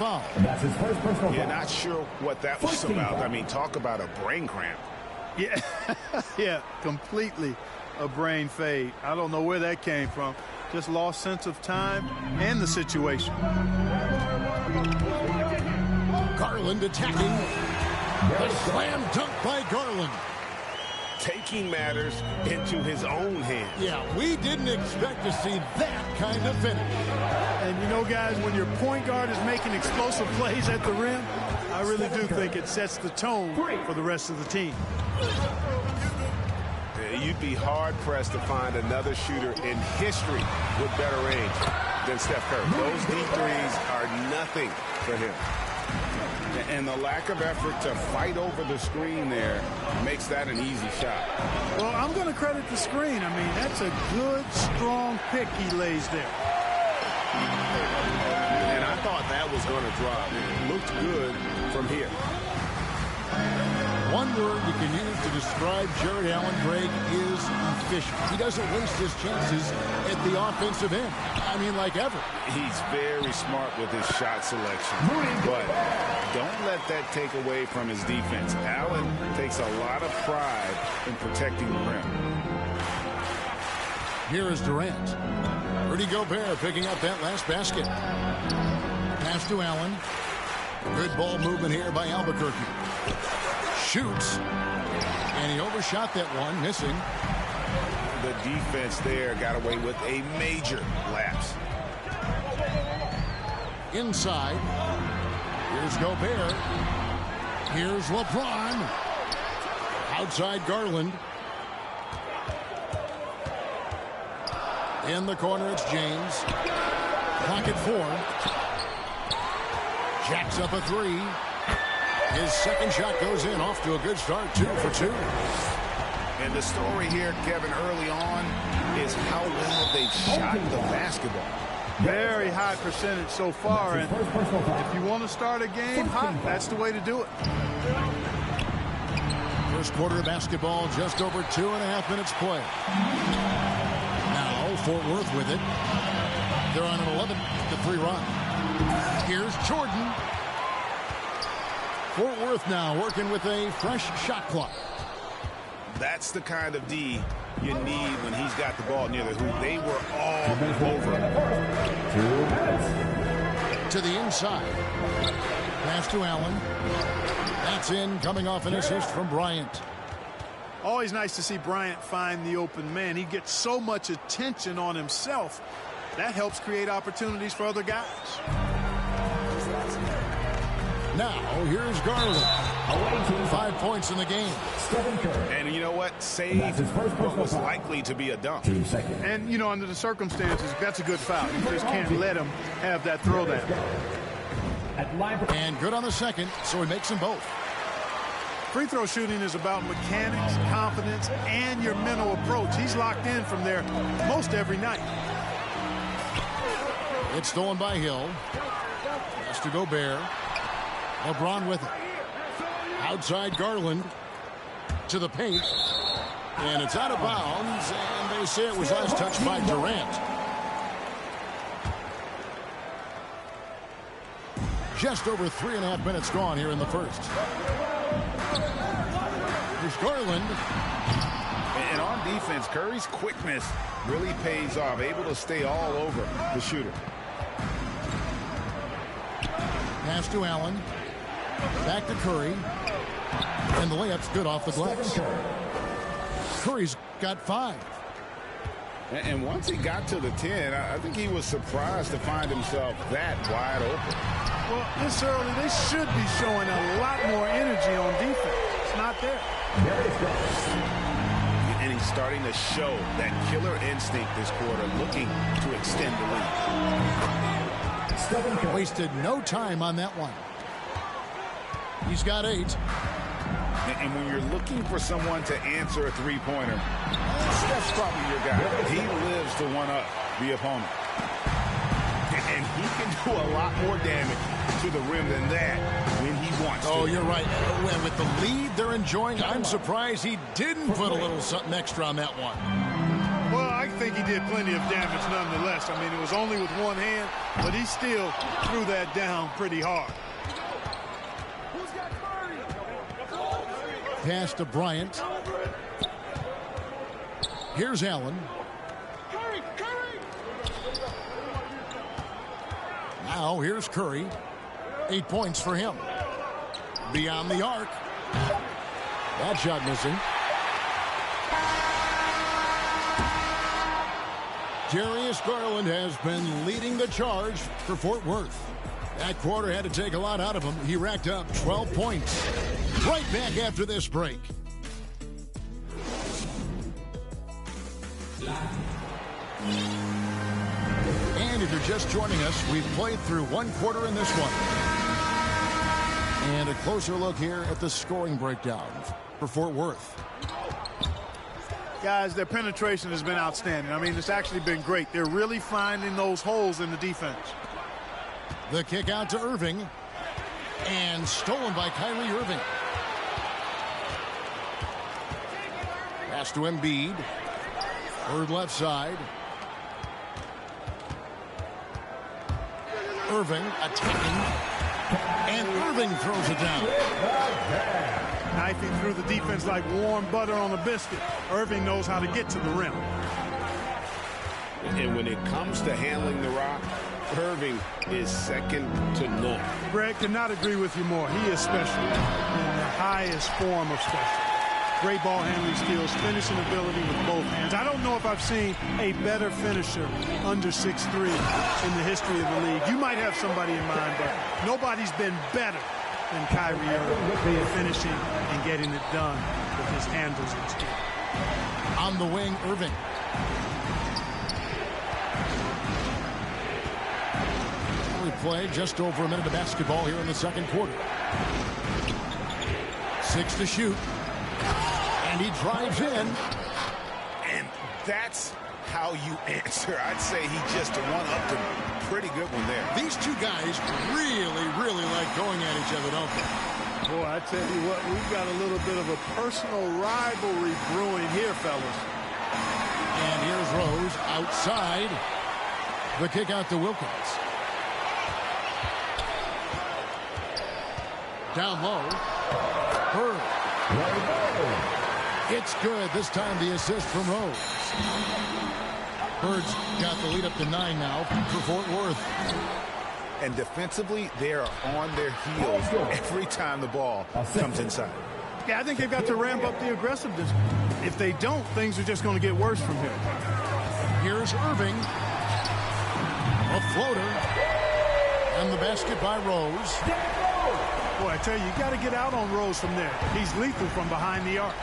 foul. That's his first personal Yeah, foul. not sure what that was about. I mean, talk about a brain cramp. Yeah, yeah, completely a brain fade. I don't know where that came from. Just lost sense of time and the situation. Garland attacking. The slam dunk by Garland. Taking matters into his own hands. Yeah, we didn't expect to see that kind of finish. And you know, guys, when your point guard is making explosive plays at the rim, I really do think it sets the tone for the rest of the team. You'd be hard-pressed to find another shooter in history with better range than Steph Curry. Those deep threes are nothing for him. And the lack of effort to fight over the screen there makes that an easy shot. Well, I'm going to credit the screen. I mean, that's a good, strong pick he lays there. And I thought that was going to drop. It looked good from here. One word you can use to describe Jared Allen, Greg, is efficient. He doesn't waste his chances at the offensive end. I mean, like ever. He's very smart with his shot selection. But don't let that take away from his defense. Allen takes a lot of pride in protecting the rim. Here is Durant. Rudy Gobert picking up that last basket. Pass to Allen. Good ball movement here by Albuquerque. Shoots. And he overshot that one, missing. The defense there got away with a major lapse. Inside. Here's Gobert. Here's LeBron. Outside Garland. In the corner, it's James. Clock at 4. Jacks up a 3. His second shot goes in, off to a good start, 2 for 2. And the story here, Kevin, early on is how well they shot the basketball. Very high percentage so far, and if you want to start a game hot, that's the way to do it. First quarter of basketball, just over 2.5 minutes play. Now Fort Worth with it. They're on an 11-3 run. Here's Jordan. Fort Worth now working with a fresh shot clock. That's the kind of D you need when he's got the ball near the hoop. They were all over. 2 minutes. To the inside. Pass to Allen. That's in, coming off an assist from Bryant. Always nice to see Bryant find the open man. He gets so much attention on himself. That helps create opportunities for other guys. Now, here's Garland. 5 points in the game. And you know what? Saved what was likely to be a dunk. And, you know, under the circumstances, that's a good foul. You just can't let him have that throwdown. And good on the second, so he makes them both. Free throw shooting is about mechanics, confidence, and your mental approach. He's locked in from there most every night. It's stolen by Hill. Has to Gobert. LeBron with it. Outside Garland. To the paint. And it's out of bounds. And they say it was last touched by Durant. Just over 3.5 minutes gone here in the first. Here's Garland. And on defense, Curry's quickness really pays off. Able to stay all over the shooter. Pass to Allen. Back to Curry. And the layup's good off the glass. Curry's got 5. And once he got to the 10, I think he was surprised to find himself that wide open. Well, this early, they should be showing a lot more energy on defense. It's not there. And he's starting to show that killer instinct this quarter, looking to extend the lead. Wasted no time on that one. He's got 8. And when you're looking for someone to answer a three-pointer, Steph's probably your guy. He lives to one-up the opponent. And he can do a lot more damage to the rim than that when he wants to. Oh, you're right. With the lead they're enjoying, I'm surprised he didn't put a little something extra on that one. Well, I think he did plenty of damage nonetheless. I mean, it was only with one hand, but he still threw that down pretty hard. Pass to Bryant. Here's Allen. Now here's Curry. 8 points for him. Beyond the arc. That shot missing. Darius Garland has been leading the charge for Fort Worth. That quarter had to take a lot out of him. He racked up 12 points. Right back after this break. And if you're just joining us, we've played through one quarter in this one. And a closer look here at the scoring breakdown for Fort Worth. Guys, their penetration has been outstanding. I mean, it's actually been great. They're really finding those holes in the defense. The kick out to Irving. And stolen by Kyrie Irving. Pass to Embiid. Third left side. Irving attacking. And Irving throws it down. Knifing through the defense like warm butter on a biscuit. Irving knows how to get to the rim. And when it comes to handling the rock, Irving is second to none. Greg, cannot agree with you more. He is special in the highest form of special. Great ball handling skills, finishing ability with both hands. I don't know if I've seen a better finisher under 6'3" in the history of the league. You might have somebody in mind, but nobody's been better than Kyrie Irving, finishing and getting it done with his handles and skill. On the wing, Irving. We played just over a minute of basketball here in the second quarter. 6 to shoot. And he drives in. And that's how you answer. I'd say he just one-upped him. Pretty good one there. These two guys really, really like going at each other, don't they? Boy, I tell you what, we've got a little bit of a personal rivalry brewing here, fellas. And here's Rose outside. The kick out to Wilkins. Down low. Bird. It's good. This time the assist from Rose. Bird's got the lead up to 9 now for Fort Worth. And defensively, they are on their heels every time the ball comes inside. Yeah, I think they've got to ramp up the aggressiveness. If they don't, things are just going to get worse from here. Here's Irving. A floater. And the basket by Rose. Boy, I tell you, you got to get out on Rose from there. He's lethal from behind the arc.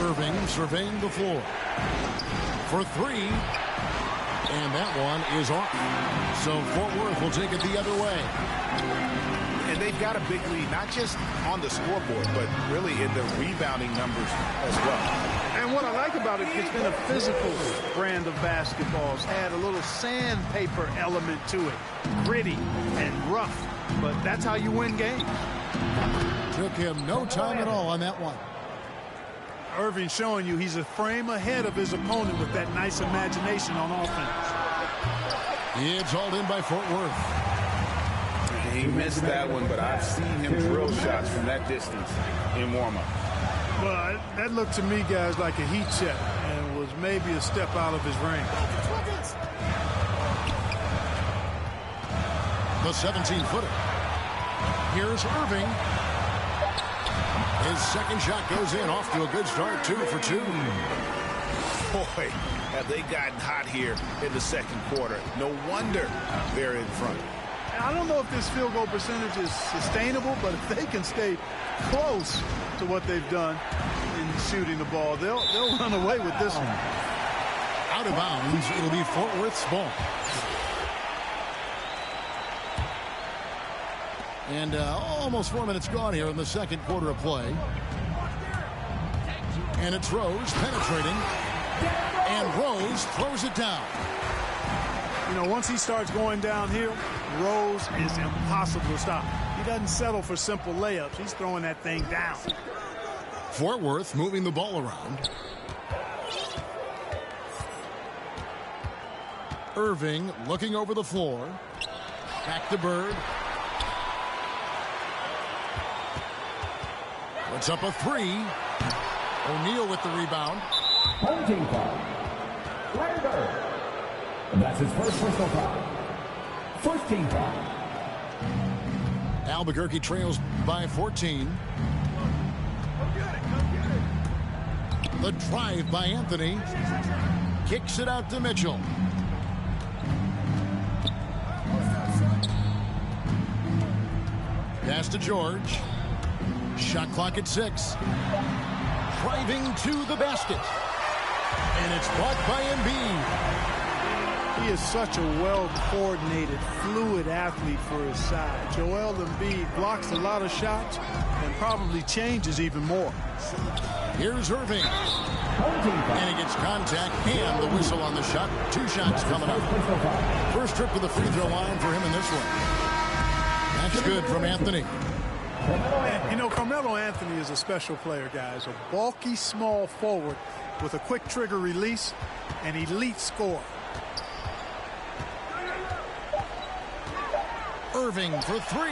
Irving surveying the floor. For 3. And that one is off. So Fort Worth will take it the other way. And they've got a big lead, not just on the scoreboard, but really in the rebounding numbers as well. And what I like about it, it's been a physical brand of basketball. It's had a little sandpaper element to it. Gritty and rough. But that's how you win games. Took him no time at all on that one. Irving showing you he's a frame ahead of his opponent with that nice imagination on offense. It's hauled in by Fort Worth. He missed that one, but I've seen him drill shots from that distance in warm-up. Well, that looked to me, guys, like a heat check and was maybe a step out of his range. The 17-footer. Here's Irving. His second shot goes in, off to a good start, 2 for 2. Boy, have they gotten hot here in the second quarter. No wonder they're in front. I don't know if this field goal percentage is sustainable, but if they can stay close to what they've done in shooting the ball, they'll run away with this one. Out of bounds, it'll be Fort Worth's ball. And almost 4 minutes gone here in the second quarter of play. And it's Rose penetrating. And Rose throws it down. You know, once he starts going downhill, Rose is impossible to stop. He doesn't settle for simple layups. He's throwing that thing down. Fort Worth moving the ball around. Irving looking over the floor. Back to Bird. Puts up a three. O'Neal with the rebound. Home team foul. Larry Bird. That's his first personal foul. First team foul. Albuquerque trails by 14. The drive by Anthony. Kicks it out to Mitchell. Pass to George. Shot clock at 6. Driving to the basket. And it's blocked by Embiid. He is such a well-coordinated, fluid athlete for his size. Joel Embiid blocks a lot of shots and probably changes even more. Here's Irving. And he gets contact and the whistle on the shot. 2 shots coming up. First trip to the free throw line for him in this one. That's good from Anthony. And, you know, Carmelo Anthony is a special player, guys. A bulky, small forward with a quick trigger release, an elite scorer. Irving for 3.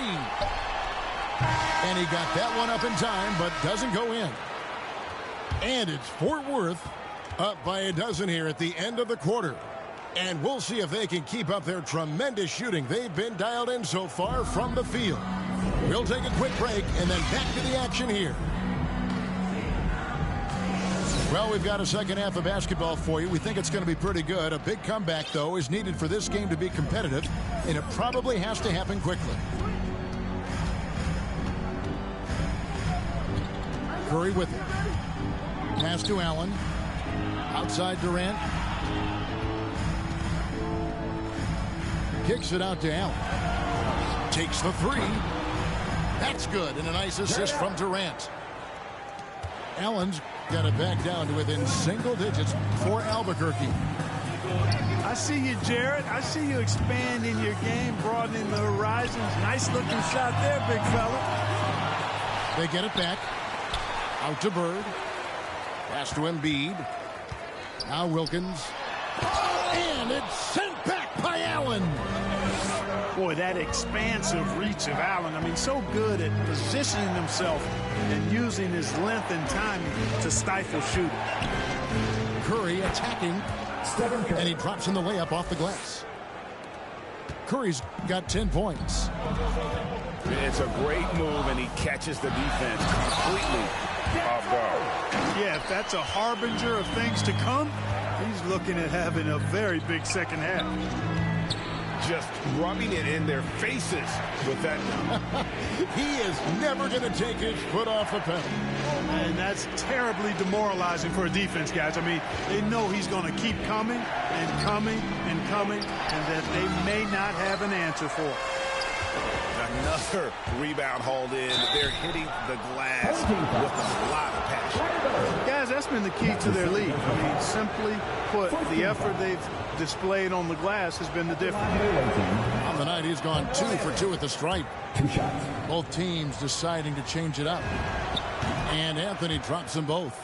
And he got that one up in time, but doesn't go in. And it's Fort Worth up by a dozen here at the end of the quarter. And we'll see if they can keep up their tremendous shooting. They've been dialed in so far from the field. We'll take a quick break and then back to the action here. Well, we've got a second half of basketball for you. We think it's going to be pretty good. A big comeback, though, is needed for this game to be competitive, and it probably has to happen quickly. Curry with it. Pass to Allen. Outside Durant. Kicks it out to Allen. Takes the 3. That's good, and a nice assist from Durant. Allen's got it back down to within single digits for Albuquerque. I see you, Jared. I see you expanding your game, broadening the horizons. Nice looking shot there, big fella. They get it back. Out to Bird. Pass to Embiid. Now Wilkins. And it's sent back by Allen. Boy, that expansive reach of Allen. I mean, so good at positioning himself and using his length and timing to stifle shooting. Curry attacking. And he drops in the layup off the glass. Curry's got 10 points. It's a great move, and he catches the defense completely off guard. Yeah, if that's a harbinger of things to come, he's looking at having a very big second half. Just rubbing it in their faces with that. He is never going to take his foot off the pedal. And that's terribly demoralizing for a defense, guys. I mean, they know he's going to keep coming and coming and coming, and that they may not have an answer for it. Another rebound hauled in. They're hitting the glass with a lot of passion. Guys, that's been the key to their lead. I mean, simply put, the effort they've displayed on the glass has been the difference. On the night, he's gone 2 for 2 at the stripe. 2 shots. Both teams deciding to change it up. And Anthony drops them both.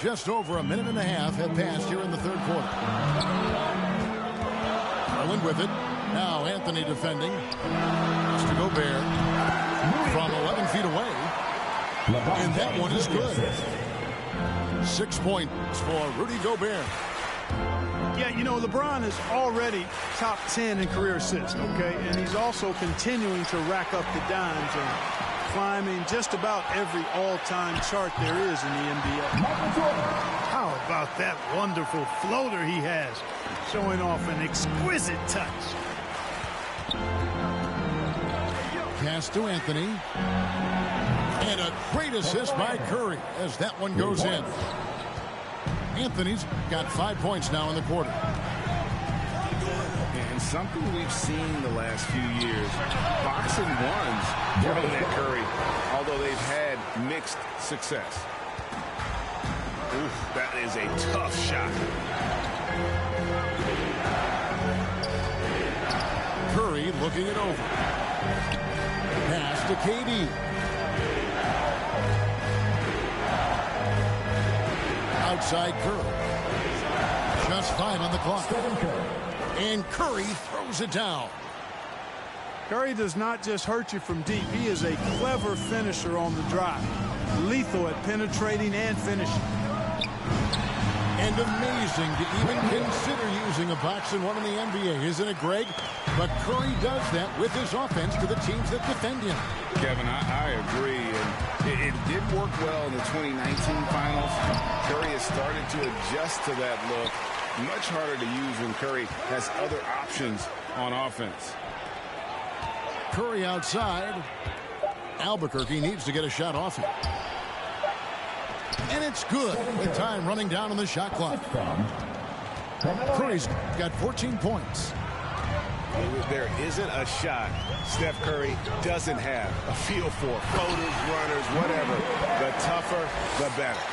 Just over a minute and a half have passed here in the third quarter. Garland with it. Now Anthony defending. Has to Gobert from 11 feet away. And that one is good. 6 points for Rudy Gobert. Yeah, you know, LeBron is already top 10 in career assists, okay? And he's also continuing to rack up the dimes and climbing just about every all-time chart there is in the NBA. How about that wonderful floater he has, showing off an exquisite touch. Pass to Anthony. And a great assist by Curry as that one goes in. Anthony's got 5 points now in the quarter. And something we've seen the last few years, boxing ones thrown at Curry, although they've had mixed success. Oof, that is a tough shot. Curry looking it over. Pass to KD. outside Curry. Just 5 on the clock. And Curry throws it down. Curry does not just hurt you from deep. He is a clever finisher on the drive. Lethal at penetrating and finishing. And amazing to even consider using a box and one in the NBA, isn't it, Greg? But Curry does that with his offense to the teams that defend him. Kevin, I agree. And it did work well in the 2019 finals. Curry has started to adjust to that look. Much harder to use when Curry has other options on offense. Curry outside. Albuquerque needs to get a shot off him. And it's good with time running down on the shot clock. Curry's got 14 points. There isn't a shot Steph Curry doesn't have a feel for. Floaters, runners, whatever. The tougher, the better.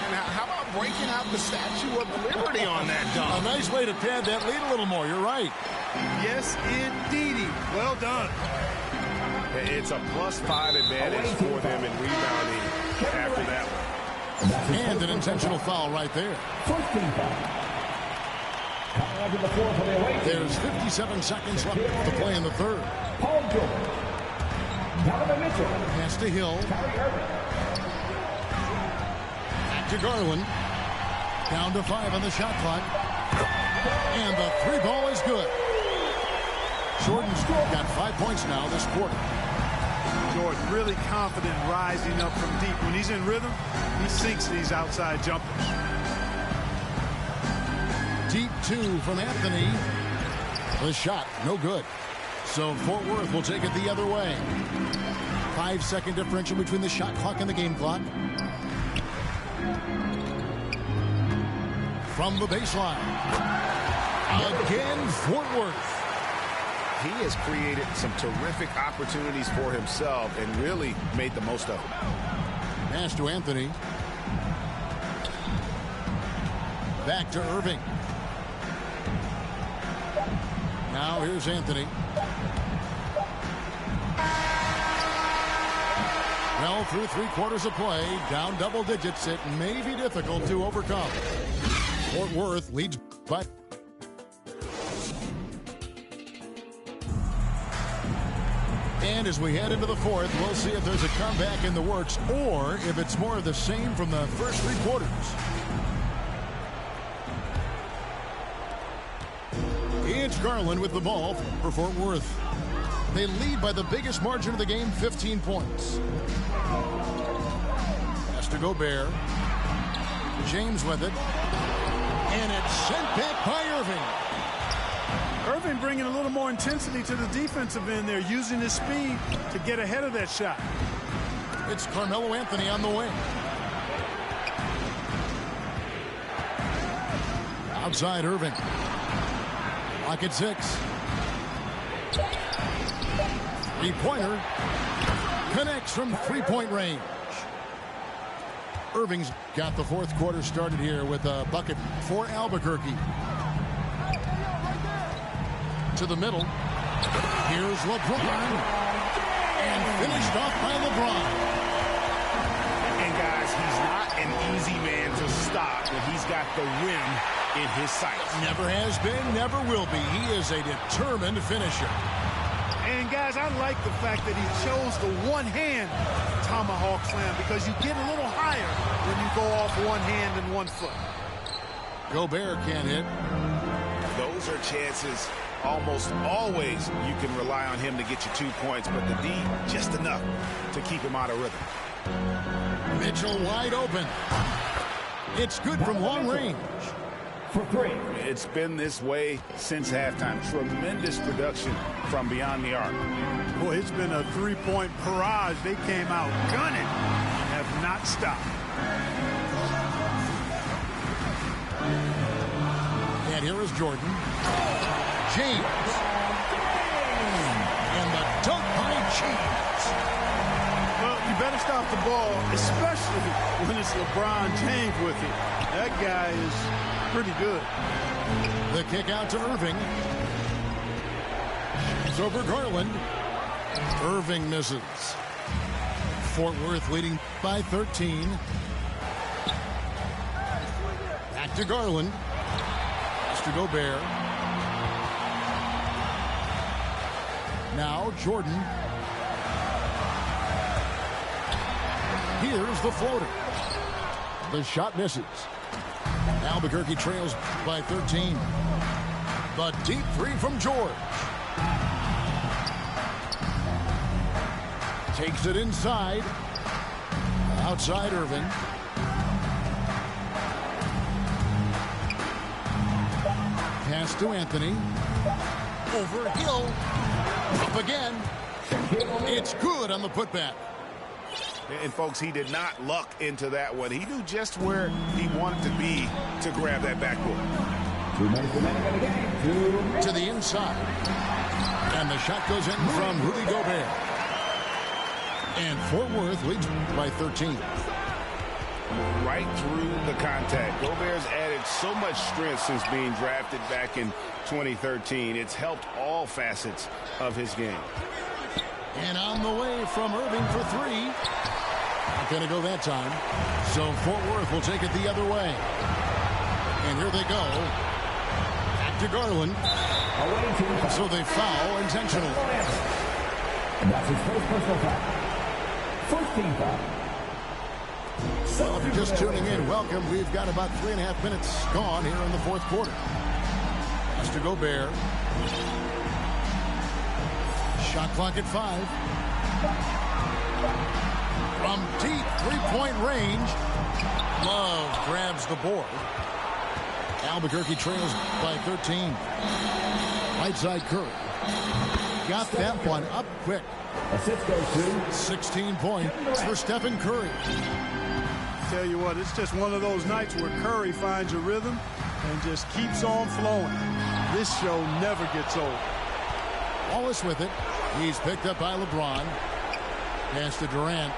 And how about breaking out the Statue of Liberty on that dunk? A nice way to pad that lead a little more. You're right. Yes, indeedy. Well done. It's a +5 advantage for them in rebounding after that one. And an intentional foul right there. There's 57 seconds left to play in the third. Pass to Hill. Back to Garland. Down to 5 on the shot clock. And the 3 ball is good. Jordan's got 5 points now this quarter. Jordan really confident rising up from deep. When he's in rhythm, he sinks these outside jumpers. Deep 2 from Anthony. The shot, no good. So Fort Worth will take it the other way. 5-second differential between the shot clock and the game clock. From the baseline. Again, Fort Worth. He has created some terrific opportunities for himself and really made the most of it. Pass to Anthony. Back to Irving. Now here's Anthony. Well, through 3 quarters of play, down double digits, it may be difficult to overcome. Fort Worth leads by. And as we head into the fourth, we'll see if there's a comeback in the works or if it's more of the same from the first 3 quarters. It's Garland with the ball for Fort Worth. They lead by the biggest margin of the game, 15 points. Has to Gobert. James with it. And it's sent back by Irving. Irving bringing a little more intensity to the defensive end there, using his speed to get ahead of that shot. It's Carmelo Anthony on the wing. Outside Irving. Lock at 6. 3-pointer. Connects from 3-point range. Irving's got the fourth quarter started here with a bucket for Albuquerque. To the middle. Here's LeBron. And finished off by LeBron. And guys, he's not an easy man to stop when he's got the rim in his sights. Never has been, never will be. He is a determined finisher. And guys, I like the fact that he chose the one-hand tomahawk slam because you get a little higher when you go off one hand and 1 foot. Gobert can't hit. Those are chances almost always you can rely on him to get you 2 points, but the D just enough to keep him out of rhythm. Mitchell wide open. It's good from long range. For 3. It's been this way since halftime. Tremendous production from beyond the arc. Boy, it's been a 3-point barrage. They came out gunning and have not stopped. And here is Jordan. James. And the dunk by James. Well, you better stop the ball, especially when it's LeBron James with it. That guy is pretty good. The kick out to Irving. It's over Garland. Irving misses. Fort Worth leading by 13. to Garland. Pass to Gobert. Now Jordan. Here's the floater. The shot misses. Albuquerque trails by 13. The deep three from George. Takes it inside. Outside Irving. Pass to Anthony. Over Hill. Up again. It's good on the putback. And, folks, he did not luck into that one. He knew just where he wanted to be to grab that backboard. 2 minutes remaining in the game. To the inside. And the shot goes in from Rudy Gobert. And Fort Worth leads by 13. Right through the contact. Gobert's added so much strength since being drafted back in 2013. It's helped all facets of his game. And on the way from Irving for three. Not going to go that time. So Fort Worth will take it the other way. And here they go. Back to Garland. So they foul intentionally. And that's his first personal foul. First team foul. Well, if you're just tuning in, welcome. We've got about 3.5 minutes gone here in the fourth quarter. Pass to Gobert. Shot clock at 5. From deep three-point range, Love grabs the board. Albuquerque trails by 13. Right side Curry. Got that one up quick. Assist goes to 16 points for Stephen Curry. Tell you what, it's just one of those nights where Curry finds a rhythm and just keeps on flowing. This show never gets old. Wallace with it. He's picked up by LeBron. Pass to Durant.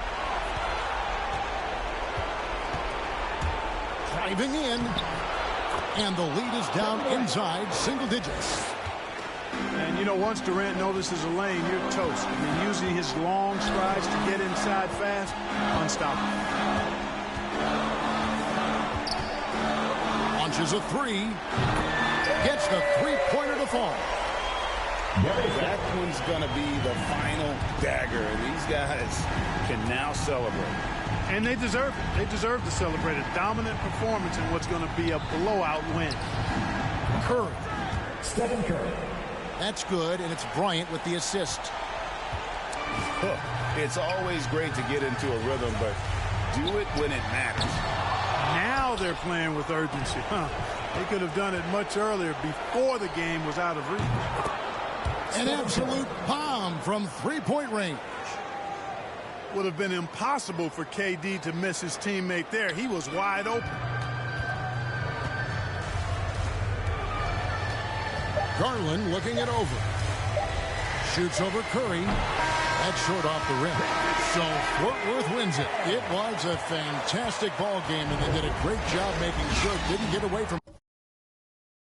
Driving in. And the lead is down inside single digits. And, you know, once Durant notices a lane, you're toast. I mean, using his long strides to get inside fast, unstoppable. Launches a three. Gets the three-pointer to fall. That one's going to be the final dagger, and these guys can now celebrate. And they deserve it. They deserve to celebrate a dominant performance in what's going to be a blowout win. Curry. Stephen Curry. That's good, and it's Bryant with the assist. It's always great to get into a rhythm, but do it when it matters. Now they're playing with urgency. They could have done it much earlier before the game was out of reach. An absolute bomb from three-point range. Would have been impossible for KD to miss his teammate there. He was wide open. Garland looking it over. Shoots over Curry. That's short off the rim. So Fort Worth wins it. It was a fantastic ball game, and they did a great job making sure it didn't get away from